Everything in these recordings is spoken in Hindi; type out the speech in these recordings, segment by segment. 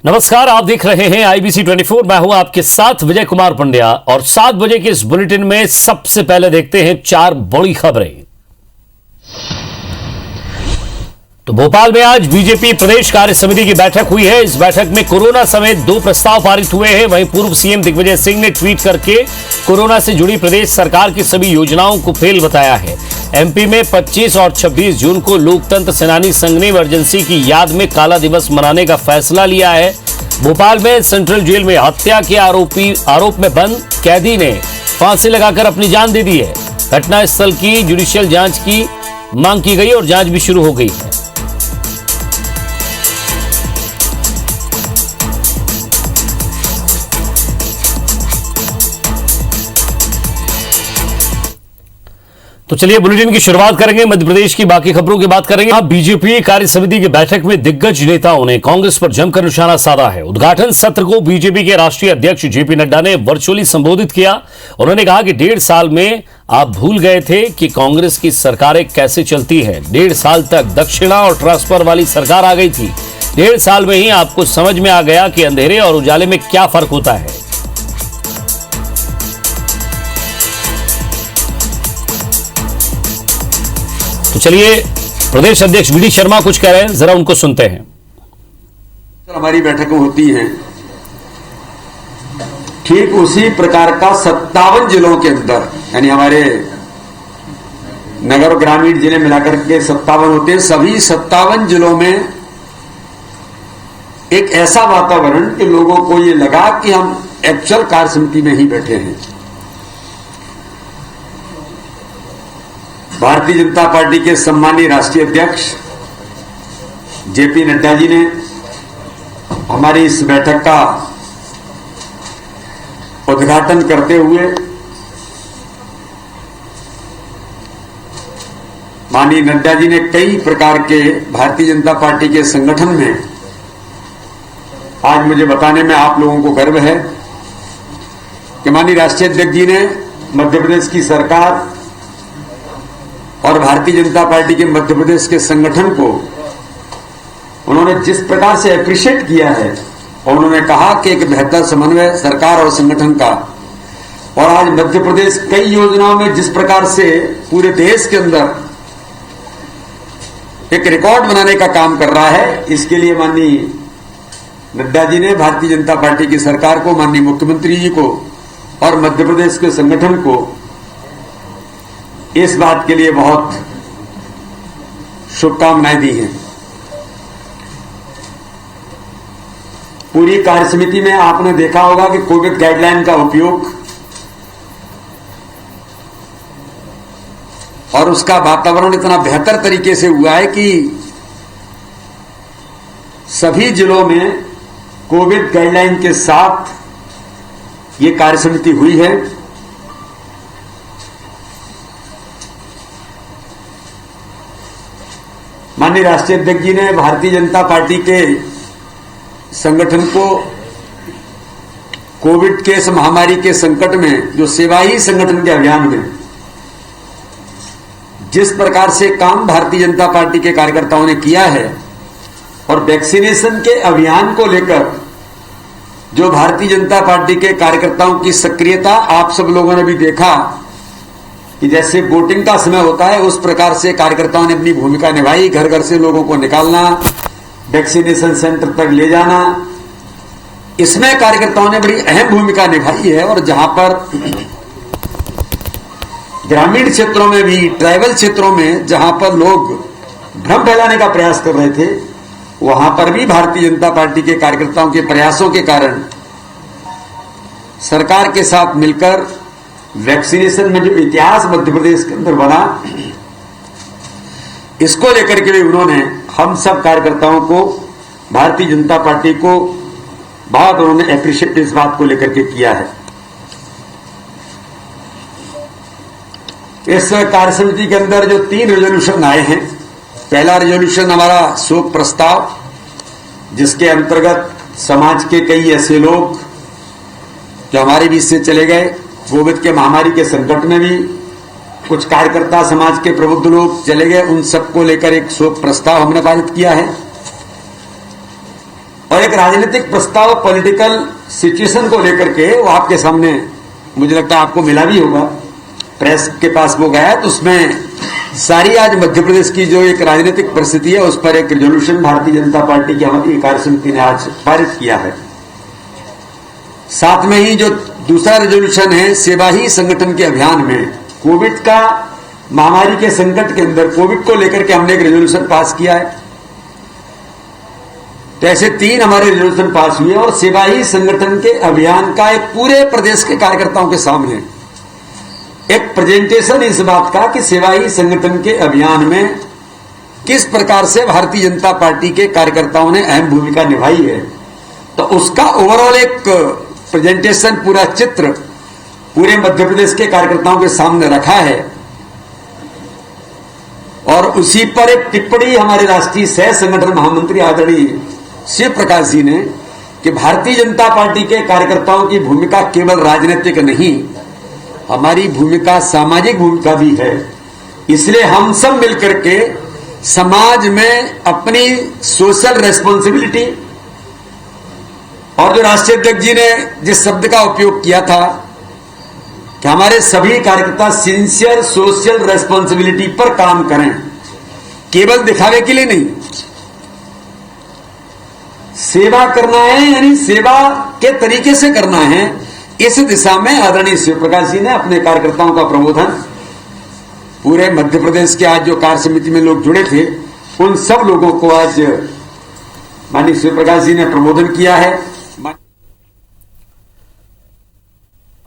नमस्कार, आप देख रहे हैं आईबीसी 24। मैं हूं आपके साथ विजय कुमार पंड्या और 7 बजे के इस बुलेटिन में सबसे पहले देखते हैं 4 बड़ी खबरें। तो भोपाल में आज बीजेपी प्रदेश कार्य समिति की बैठक हुई है। इस बैठक में कोरोना समेत 2 प्रस्ताव पारित हुए हैं। वहीं पूर्व सीएम दिग्विजय सिंह ने ट्वीट करके कोरोना से जुड़ी प्रदेश सरकार की सभी योजनाओं को फेल बताया है। एमपी में 25 और 26 जून को लोकतंत्र सेनानी संघ ने इमरजेंसी की याद में काला दिवस मनाने का फैसला लिया है। भोपाल में सेंट्रल जेल में हत्या के आरोप में बंद कैदी ने फांसी लगाकर अपनी जान दे दी है। घटनास्थल की जुडिशियल जांच की मांग की गई और जांच भी शुरू हो गई है। तो चलिए बुलेटिन की शुरुआत करेंगे। मध्य प्रदेश की बाकी खबरों की बात करेंगे। अब बीजेपी कार्य समिति की बैठक में दिग्गज नेताओं ने कांग्रेस पर जमकर निशाना साधा है। उद्घाटन सत्र को बीजेपी के राष्ट्रीय अध्यक्ष जेपी नड्डा ने वर्चुअली संबोधित किया। उन्होंने कहा कि 1.5 साल में आप भूल गए थे कि कांग्रेस की सरकारें कैसे चलती है। 1.5 साल तक दक्षिणा और ट्रांसफर वाली सरकार आ गई थी। 1.5 साल में ही आपको समझ में आ गया कि अंधेरे और उजाले में क्या फर्क होता है। तो चलिए प्रदेश अध्यक्ष वीडी शर्मा कुछ कह रहे हैं, जरा उनको सुनते हैं। हमारी बैठकें होती हैं ठीक उसी प्रकार का 57 जिलों के अंदर, यानी हमारे नगर और ग्रामीण जिले मिलाकर के 57 होते हैं। सभी 57 जिलों में एक ऐसा वातावरण कि लोगों को ये लगा कि हम एक्चुअल कार्य समिति में ही बैठे हैं। भारतीय जनता पार्टी के सम्मानीय राष्ट्रीय अध्यक्ष जेपी नड्डा जी ने हमारी इस बैठक का उद्घाटन करते हुए माननीय नड्डा जी ने कई प्रकार के भारतीय जनता पार्टी के संगठन में, आज मुझे बताने में आप लोगों को गर्व है कि माननीय राष्ट्रीय अध्यक्ष जी ने मध्य प्रदेश की सरकार और भारतीय जनता पार्टी के मध्य प्रदेश के संगठन को उन्होंने जिस प्रकार से अप्रिशिएट किया है और उन्होंने कहा कि एक बेहतर समन्वय सरकार और संगठन का, और आज मध्य प्रदेश कई योजनाओं में जिस प्रकार से पूरे देश के अंदर एक रिकॉर्ड बनाने का काम कर रहा है, इसके लिए माननीय नड्डा जी ने भारतीय जनता पार्टी की सरकार को, माननीय मुख्यमंत्री जी को और मध्य प्रदेश के संगठन को इस बात के लिए बहुत शुभकामनाएं दी हैं। पूरी कार्य समिति में आपने देखा होगा कि कोविड गाइडलाइन का उपयोग और उसका वातावरण इतना बेहतर तरीके से हुआ है कि सभी जिलों में कोविड गाइडलाइन के साथ ये कार्य समिति हुई है। माननीय राष्ट्रीय अध्यक्ष जी ने भारतीय जनता पार्टी के संगठन को कोविड के इस महामारी के संकट में, जो सेवा ही संगठन के अभियान में जिस प्रकार से काम भारतीय जनता पार्टी के कार्यकर्ताओं ने किया है और वैक्सीनेशन के अभियान को लेकर जो भारतीय जनता पार्टी के कार्यकर्ताओं की सक्रियता आप सब लोगों ने भी देखा कि जैसे वोटिंग का समय होता है उस प्रकार से कार्यकर्ताओं ने अपनी भूमिका निभाई। घर घर से लोगों को निकालना, वैक्सीनेशन सेंटर तक ले जाना, इसमें कार्यकर्ताओं ने बड़ी अहम भूमिका निभाई है। और जहां पर ग्रामीण क्षेत्रों में भी, ट्राइबल क्षेत्रों में जहां पर लोग भ्रम फैलाने का प्रयास कर रहे थे, वहां पर भी भारतीय जनता पार्टी के कार्यकर्ताओं के प्रयासों के कारण सरकार के साथ मिलकर वैक्सीनेशन में जो इतिहास मध्य प्रदेश के अंदर बना, इसको लेकर के भी उन्होंने हम सब कार्यकर्ताओं को, भारतीय जनता पार्टी को बहुत उन्होंने अप्रिशिएट इस बात को लेकर के किया है। इस कार्य समिति के अंदर जो 3 रेजोल्यूशन आए हैं, पहला रेजोल्यूशन हमारा शोक प्रस्ताव, जिसके अंतर्गत समाज के कई ऐसे लोग जो हमारे बीच से चले गए, कोविड के महामारी के संकट में भी कुछ कार्यकर्ता समाज के प्रबुद्ध लोग चले गए, उन सबको लेकर एक शोक प्रस्ताव हमने पारित किया है। और एक राजनीतिक प्रस्ताव पॉलिटिकल सिचुएशन को लेकर के वो आपके सामने, मुझे लगता है आपको मिला भी होगा, प्रेस के पास वो गया है, तो उसमें सारी आज मध्य प्रदेश की जो एक राजनीतिक परिस्थिति है उस पर एक रेजोल्यूशन भारतीय जनता पार्टी की हमारी कार्य समिति ने आज पारित किया है। साथ में ही जो दूसरा रेजोल्यूशन है सेवा ही संगठन के अभियान में, कोविड का महामारी के संकट के अंदर कोविड को लेकर के हमने एक रेजोल्यूशन पास किया है। तो ऐसे 3 हमारे रेजोल्यूशन पास हुए और सेवा ही संगठन के अभियान का एक पूरे प्रदेश के कार्यकर्ताओं के सामने एक प्रेजेंटेशन इस बात का कि सेवा ही संगठन के अभियान में किस प्रकार से भारतीय जनता पार्टी के कार्यकर्ताओं ने अहम भूमिका निभाई है, तो उसका ओवरऑल एक प्रेजेंटेशन, पूरा चित्र पूरे मध्य प्रदेश के कार्यकर्ताओं के सामने रखा है। और उसी पर एक टिप्पणी हमारे राष्ट्रीय सह संगठन महामंत्री आदरणीय शिव प्रकाश जी ने कि भारतीय जनता पार्टी के कार्यकर्ताओं की भूमिका केवल राजनीतिक नहीं, हमारी भूमिका सामाजिक भूमिका भी है। इसलिए हम सब मिलकर के समाज में अपनी सोशल रेस्पॉन्सिबिलिटी, और जो राष्ट्रीय अध्यक्ष जी ने जिस शब्द का उपयोग किया था कि हमारे सभी कार्यकर्ता सिंसियर सोशल रेस्पॉन्सिबिलिटी पर काम करें, केवल दिखावे के लिए नहीं, सेवा करना है, यानी सेवा के तरीके से करना है। इस दिशा में आदरणीय शिव प्रकाश जी ने अपने कार्यकर्ताओं का प्रबोधन, पूरे मध्य प्रदेश के आज जो कार्य समिति में लोग जुड़े थे उन सब लोगों को आज माननीय शिव प्रकाश जी ने प्रबोधन किया है।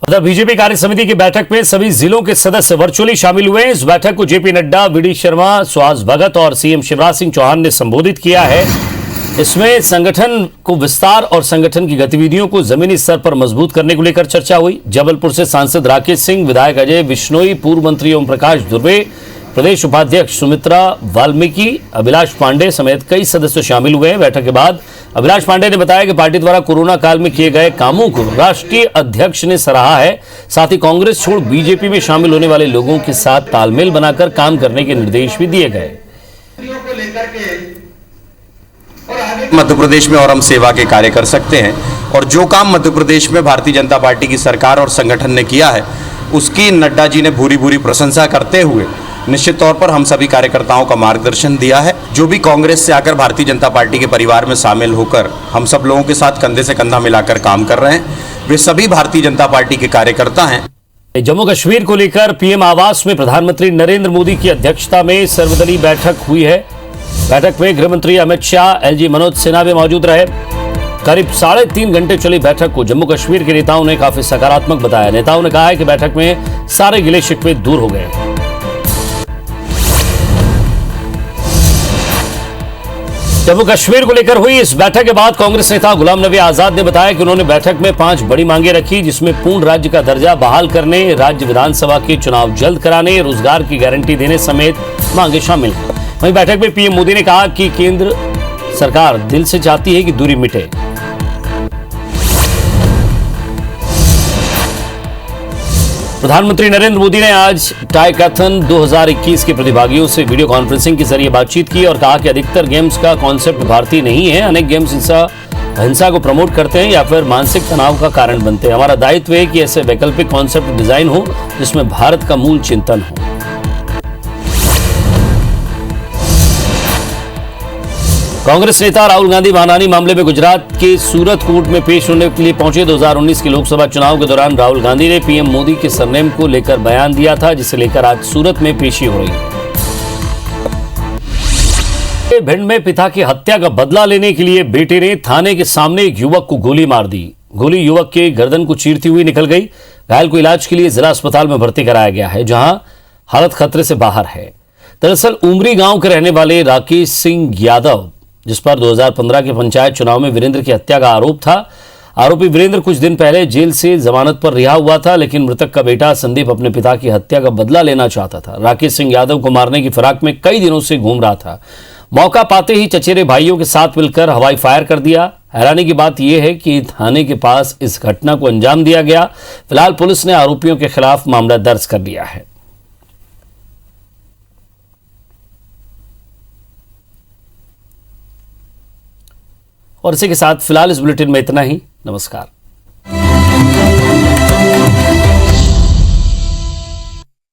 उधर बीजेपी कार्य समिति की बैठक में सभी जिलों के सदस्य वर्चुअली शामिल हुए। इस बैठक को जेपी नड्डा, वीडी शर्मा, सुहास भगत और सीएम शिवराज सिंह चौहान ने संबोधित किया है। इसमें संगठन को विस्तार और संगठन की गतिविधियों को जमीनी स्तर पर मजबूत करने को लेकर चर्चा हुई। जबलपुर से सांसद राकेश सिंह, विधायक अजय बिश्नोई, पूर्व मंत्री ओम प्रकाश दुबे, प्रदेश उपाध्यक्ष सुमित्रा वाल्मीकि, अभिलाष पांडे समेत कई सदस्य शामिल हुए हैं। बैठक के बाद अभिलाष पांडे ने बताया कि पार्टी द्वारा कोरोना काल में किए गए कामों को राष्ट्रीय अध्यक्ष ने सराहा है। साथ ही कांग्रेस छोड़ बीजेपी में शामिल होने वाले लोगों के साथ तालमेल बनाकर काम करने के निर्देश भी दिए गए। मध्य प्रदेश में और हम सेवा के कार्य कर सकते हैं, और जो काम मध्य प्रदेश में भारतीय जनता पार्टी की सरकार और संगठन ने किया है उसकी नड्डा जी ने भूरी भूरी प्रशंसा करते हुए निश्चित तौर पर हम सभी कार्यकर्ताओं का मार्गदर्शन दिया है। जो भी कांग्रेस से आकर भारतीय जनता पार्टी के परिवार में शामिल होकर हम सब लोगों के साथ कंधे से कंधा मिलाकर काम कर रहे हैं, वे सभी भारतीय जनता पार्टी के कार्यकर्ता हैं। जम्मू कश्मीर को लेकर पीएम आवास में प्रधानमंत्री नरेंद्र मोदी की अध्यक्षता में सर्वदलीय बैठक हुई है। बैठक में गृह मंत्री अमित शाह, एलजी मनोज सिन्हा भी मौजूद रहे। करीब 3.5 घंटे चली बैठक को जम्मू कश्मीर के नेताओं ने काफी सकारात्मक बताया। नेताओं ने कहा है कि बैठक में सारे गिले शिकवे दूर हो गए। जम्मू कश्मीर को लेकर हुई इस बैठक के बाद कांग्रेस नेता गुलाम नबी आजाद ने बताया कि उन्होंने बैठक में 5 बड़ी मांगे रखी, जिसमें पूर्ण राज्य का दर्जा बहाल करने, राज्य विधानसभा के चुनाव जल्द कराने, रोजगार की गारंटी देने समेत मांगे शामिल हैं। वहीं बैठक में पीएम मोदी ने कहा कि केंद्र सरकार दिल से चाहती है कि दूरी मिटे। प्रधानमंत्री नरेंद्र मोदी ने आज टाइकैथन 2021 के प्रतिभागियों से वीडियो कॉन्फ्रेंसिंग के जरिए बातचीत की और कहा कि अधिकतर गेम्स का कॉन्सेप्ट भारतीय नहीं है। अनेक गेम्स हिंसा को प्रमोट करते हैं या फिर मानसिक तनाव का कारण बनते हैं। हमारा दायित्व है कि ऐसे वैकल्पिक कॉन्सेप्ट डिजाइन हो जिसमें भारत का मूल चिंतन हो। कांग्रेस नेता राहुल गांधी मानहानि मामले में गुजरात के सूरत कोर्ट में पेश होने के लिए पहुंचे। 2019 के लोकसभा चुनाव के दौरान राहुल गांधी ने पीएम मोदी के सरनेम को लेकर बयान दिया था, जिसे लेकर आज सूरत में पेशी हो रही है। भिंड में पिता की हत्या का बदला लेने के लिए बेटे ने थाने के सामने एक युवक को गोली मार दी। गोली युवक के गर्दन को चीरती हुई निकल गई। घायल को इलाज के लिए जिला अस्पताल में भर्ती कराया गया है, जहां हालत खतरे से बाहर है। दरअसल उमरी गांव के रहने वाले राकेश सिंह यादव, जिस पर 2015 के पंचायत चुनाव में वीरेंद्र की हत्या का आरोप था, आरोपी वीरेंद्र कुछ दिन पहले जेल से जमानत पर रिहा हुआ था, लेकिन मृतक का बेटा संदीप अपने पिता की हत्या का बदला लेना चाहता था। राकेश सिंह यादव को मारने की फिराक में कई दिनों से घूम रहा था। मौका पाते ही चचेरे भाइयों के साथ मिलकर हवाई फायर कर दिया। हैरानी की बात यह है कि थाने के पास इस घटना को अंजाम दिया गया। फिलहाल पुलिस ने आरोपियों के खिलाफ मामला दर्ज कर लिया है। और इसी के साथ फिलहाल इस बुलेटिन में इतना ही। नमस्कार।